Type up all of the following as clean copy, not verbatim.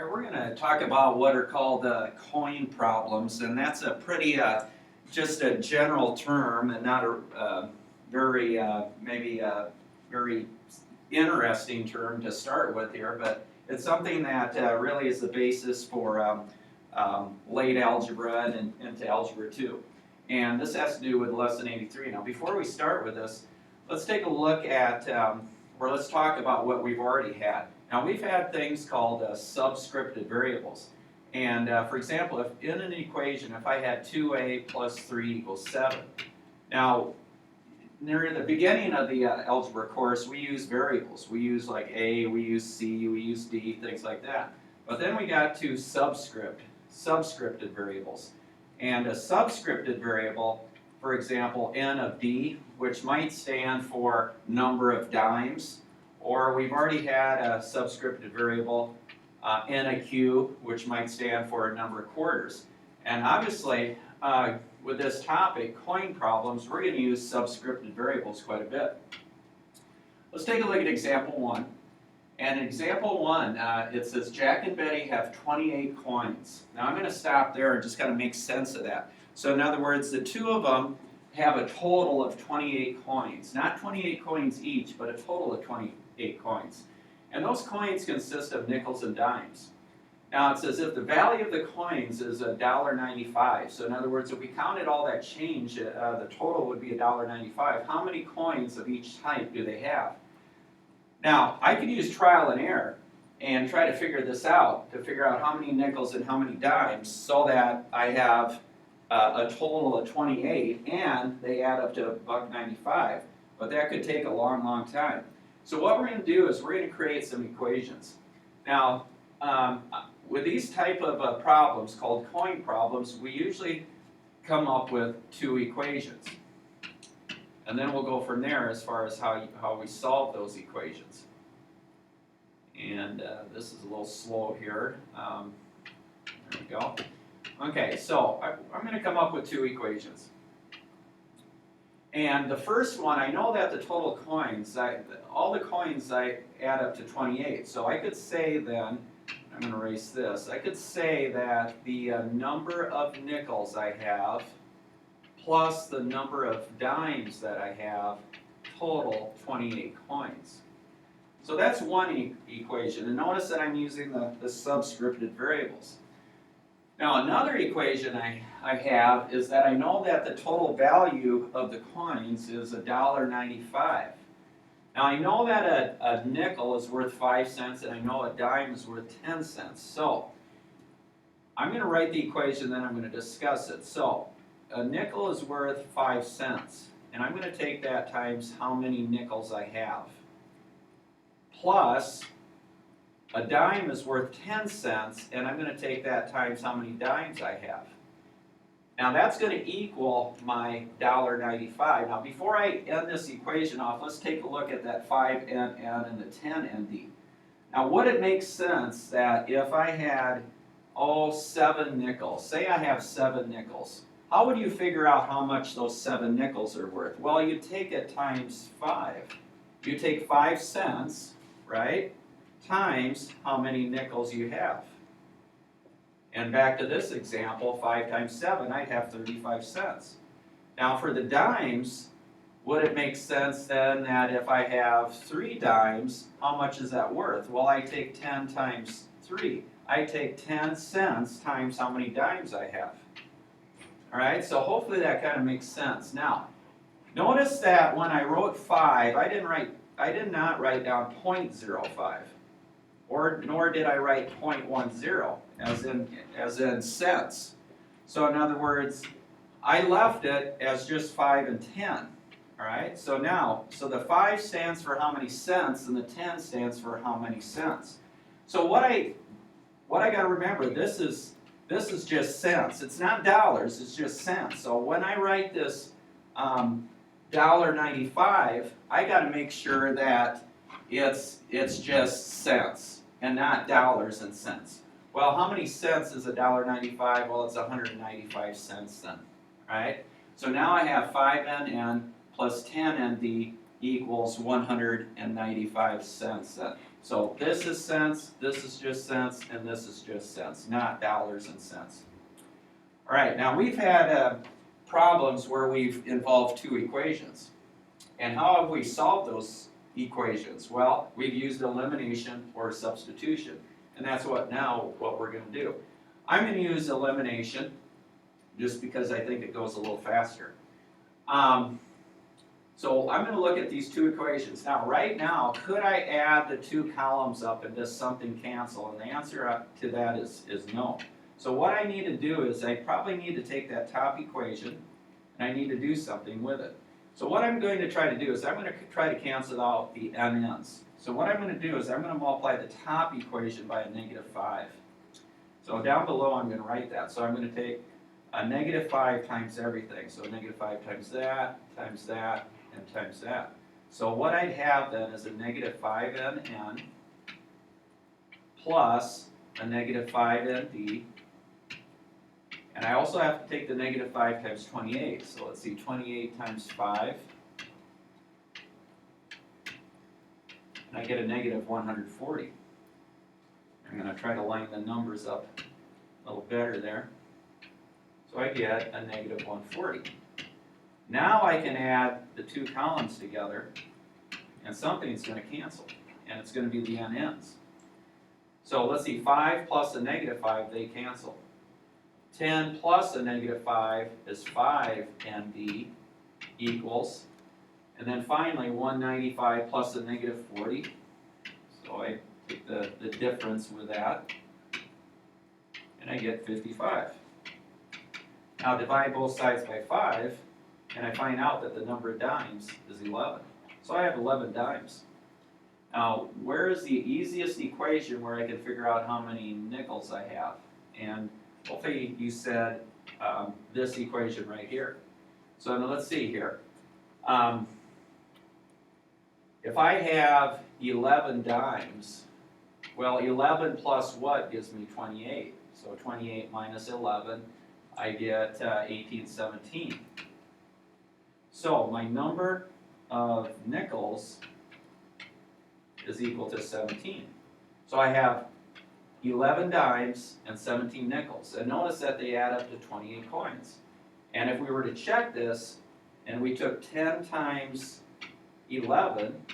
All right, we're going to talk about what are called coin problems, and that's a pretty, just a general term and not a very, maybe a very interesting term to start with here, but it's something that really is the basis for late algebra and into Algebra 2. And this has to do with Lesson 83. Now, before we start with this, let's take a look at, or let's talk about what we've already had. Now, we've had things called subscripted variables. And for example, if in an equation, if I had 2a plus 3 equals 7. Now, near the beginning of the algebra course, we use variables. We use like a, we use c, we use d, things like that. But then we got to subscripted variables. And a subscripted variable, for example, n of d, which might stand for number of dimes, or we've already had a subscripted variable, n of q, which might stand for a number of quarters. And obviously, with this topic, coin problems, we're going to use subscripted variables quite a bit. Let's take a look at example 1. And in example 1, it says Jack and Betty have 28 coins. Now I'm going to stop there and just kind of make sense of that. So in other words, the two of them have a total of 28 coins. Not 28 coins each, but a total of 28 coins. And those coins consist of nickels and dimes. Now it says if the value of the coins is $1.95, so in other words, if we counted all that change, the total would be $1.95. How many coins of each type do they have? Now, I could use trial and error and try to figure this out, to figure out how many nickels and how many dimes, so that I have a total of 28, and they add up to $1.95. But that could take a long, long time. So what we're going to do is we're going to create some equations. Now, with these type of problems called coin problems, we usually come up with two equations. And then we'll go from there as far as how we solve those equations. And this is a little slow here. There we go. Okay, so I'm going to come up with two equations. And the first one, I know that the total coins, all the coins I add up to 28. So I could say then, I'm going to erase this, I could say that the number of nickels I have plus the number of dimes that I have total 28 coins. So that's one equation. And notice that I'm using the subscripted variables. Now another equation I have is that I know that the total value of the coins is $1.95. Now I know that a nickel is worth 5 cents and I know a dime is worth 10 cents. So I'm going to write the equation, then I'm going to discuss it. So a nickel is worth 5 cents, and I'm going to take that times how many nickels I have, plus a dime is worth 10 cents, and I'm going to take that times how many dimes I have. Now that's going to equal my $1.95. Now before I end this equation off, let's take a look at that 5NN and the 10ND. Now would it make sense that if I had, 7 nickels, say I have 7 nickels, how would you figure out how much those 7 nickels are worth? Well, you take it times 5. You take 5 cents, right, times how many nickels you have. And back to this example, 5 times 7, I'd have 35 cents. Now for the dimes, would it make sense then that if I have 3 dimes, how much is that worth? Well, I take 10 times 3. I take 10 cents times how many dimes I have. All right, so hopefully that kind of makes sense. Now, notice that when I wrote 5, I did not write down 0.05, nor did I write 0.10 as in cents. So in other words, I left it as just 5 and 10. All right, so the 5 stands for how many cents, and the 10 stands for how many cents. So what I got to remember, this is just cents. It's not dollars, it's just cents. So when I write this $1.95, I got to make sure that it's just cents and not dollars and cents. Well, how many cents is $1.95? Well, it's 195 cents then, right? So now I have 5NN plus 10ND equals 195 cents then. So this is cents, this is just cents, and this is just cents, not dollars and cents. All right, now we've had problems where we've involved two equations. And how have we solved those equations? Well, we've used elimination or substitution. And that's what we're going to do. I'm going to use elimination just because I think it goes a little faster. So I'm going to look at these two equations. Now, right now, could I add the two columns up and does something cancel? And the answer to that is no. So what I need to do is I probably need to take that top equation and I need to do something with it. So what I'm going to try to do is I'm going to try to cancel out the NN's. So what I'm going to do is I'm going to multiply the top equation by a -5. So down below I'm going to write that. So I'm going to take a -5 times everything. So -5 times that, and times that. So what I'd have then is a -5NN plus a -5ND. And I also have to take the -5 times 28. So let's see, 28 times 5. And I get a -140. I'm going to try to line the numbers up a little better there. So I get a -140. Now I can add the two columns together, and something's going to cancel, and it's going to be the NN's. So let's see, 5 plus a -5, they cancel. 10 plus a -5 is 5ND equals, and then finally 195 plus a -40, so I take the difference with that, and I get 55. Now divide both sides by 5, and I find out that the number of dimes is 11. So I have 11 dimes. Now, where is the easiest equation where I can figure out how many nickels I have? And hopefully you said this equation right here. So now let's see here. If I have 11 dimes, well, 11 plus what gives me 28? So 28 minus 11, I get 1817. So my number of nickels is equal to 17. So I have 11 dimes and 17 nickels. And notice that they add up to 28 coins. And if we were to check this, and we took 10 times 11,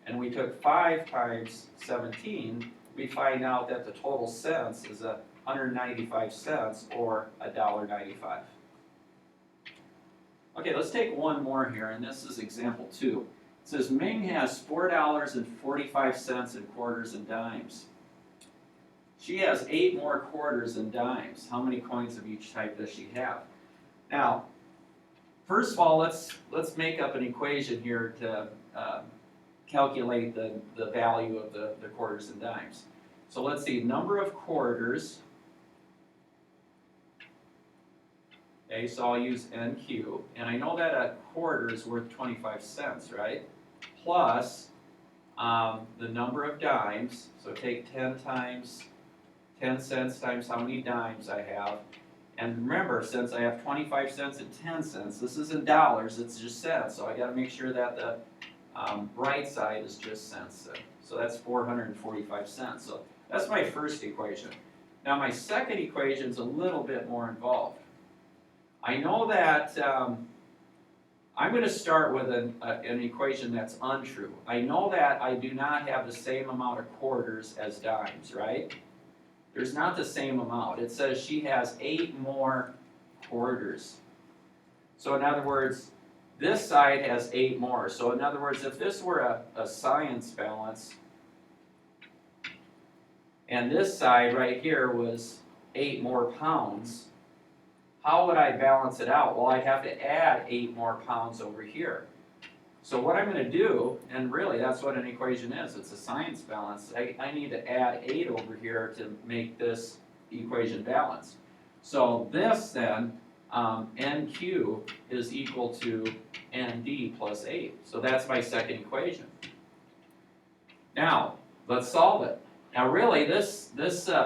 and we took 5 times 17, we find out that the total cents is 195 cents, or $1.95. Okay, let's take one more here, and this is example 2. It says Ming has $4.45 in quarters and dimes. She has 8 more quarters and dimes. How many coins of each type does she have? Now, first of all, let's make up an equation here to calculate the value of the quarters and dimes. So let's see, number of quarters. Okay, so I'll use NQ, and I know that a quarter is worth 25 cents, right? Plus the number of dimes, so take 10 cents times how many dimes I have. And remember, since I have 25 cents and 10 cents, this isn't dollars, it's just cents, so I got to make sure that the right side is just cents. So that's 445 cents. So that's my first equation. Now my second equation is a little bit more involved. I know that I'm going to start with an equation that's untrue. I know that I do not have the same amount of quarters as dimes, right? There's not the same amount. It says she has 8 more quarters. So in other words, this side has 8 more. So in other words, if this were a science balance, and this side right here was 8 more pounds, how would I balance it out? Well, I'd have to add 8 more pounds over here. So what I'm going to do, and really that's what an equation is, it's a science balance, I need to add 8 over here to make this equation balance. So this then, NQ is equal to ND plus 8. So that's my second equation. Now, let's solve it. Now really, this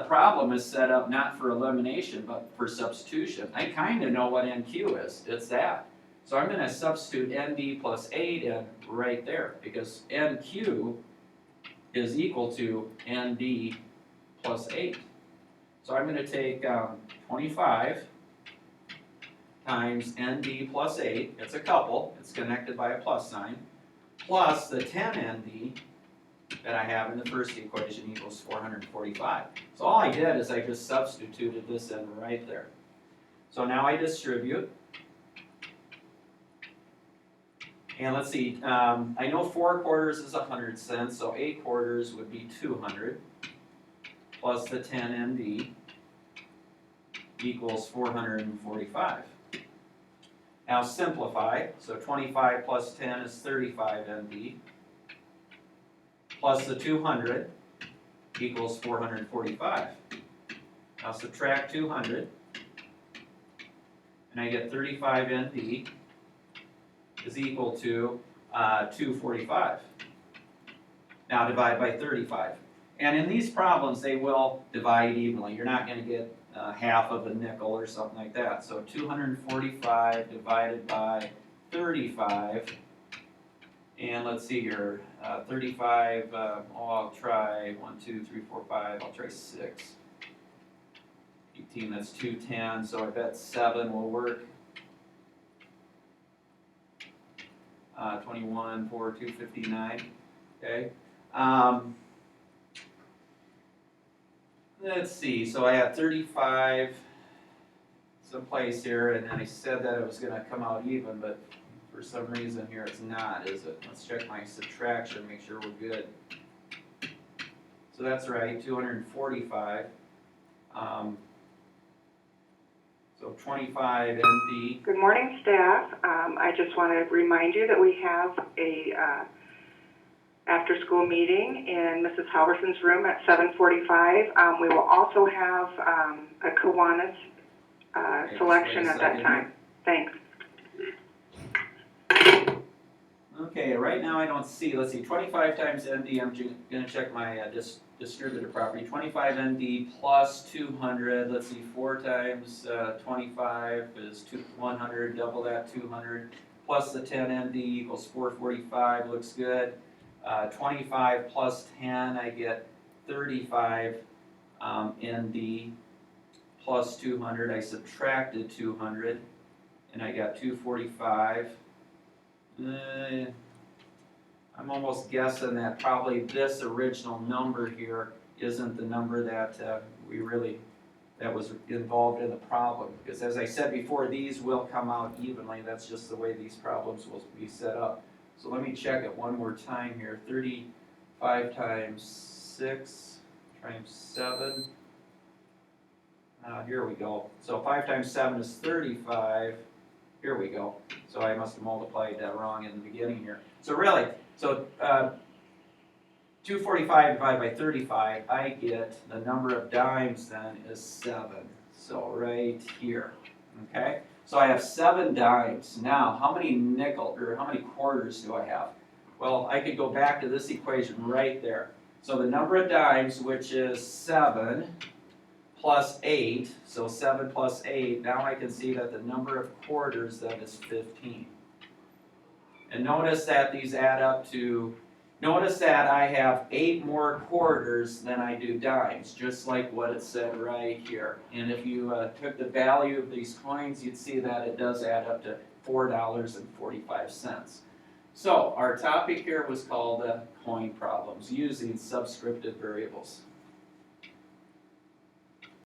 problem is set up not for elimination, but for substitution. I kind of know what NQ is. It's that. So I'm going to substitute ND plus 8 in right there, because NQ is equal to ND plus 8. So I'm going to take 25 times ND plus 8, it's a couple, it's connected by a plus sign, plus the 10 ND that I have in the first equation equals 445. So all I did is I just substituted this in right there. So now I distribute. And let's see, I know 4 quarters is 100 cents, so 8 quarters would be 200, plus the 10 ND equals 445. Now simplify, so 25 plus 10 is 35 ND, plus the 200 equals 445. Now subtract 200, and I get 35 ND is equal to 245. Now divide by 35. And in these problems, they will divide evenly. You're not going to get half of a nickel or something like that. So 245 divided by 35. And let's see here, 35, I'll try 1, 2, 3, 4, 5, I'll try 6. 18, that's 210, so I bet 7 will work. 21, 4, 259, okay. Let's see, so I had 35 someplace here, and then I said that it was going to come out even, but for some reason here it's not, is it? Let's check my subtraction, make sure we're good. So that's right, 245. So 25 ND. Good morning, staff. I just want to remind you that we have a after-school meeting in Mrs. Halverson's room at 7:45. We will also have a Kiwanis selection at that time. Thanks. Okay, right now I don't see, let's see, 25 times ND, I'm going to check my distributor property. 25 ND plus 200, let's see, 4 times 25 is 100, double that, 200, plus the 10 ND equals 445, looks good. 25 plus 10, I get 35 ND plus 200, I subtracted 200, and I got 245. I'm almost guessing that probably this original number here isn't the number that that was involved in the problem. Because as I said before, these will come out evenly. That's just the way these problems will be set up. So let me check it one more time here. 35 times 6 times 7. Here we go. So 5 times 7 is 35. Here we go. So I must have multiplied that wrong in the beginning here. So really, 245 divided by 35, I get the number of dimes then is 7. So right here, okay? So I have 7 dimes. Now, how many how many quarters do I have? Well, I could go back to this equation right there. So the number of dimes, which is 7, plus 8, so 7 plus 8, now I can see that the number of quarters then is 15. And notice that these add up to, notice that I have 8 more quarters than I do dimes, just like what it said right here. And if you took the value of these coins, you'd see that it does add up to $4.45. So our topic here was called coin problems using subscripted variables.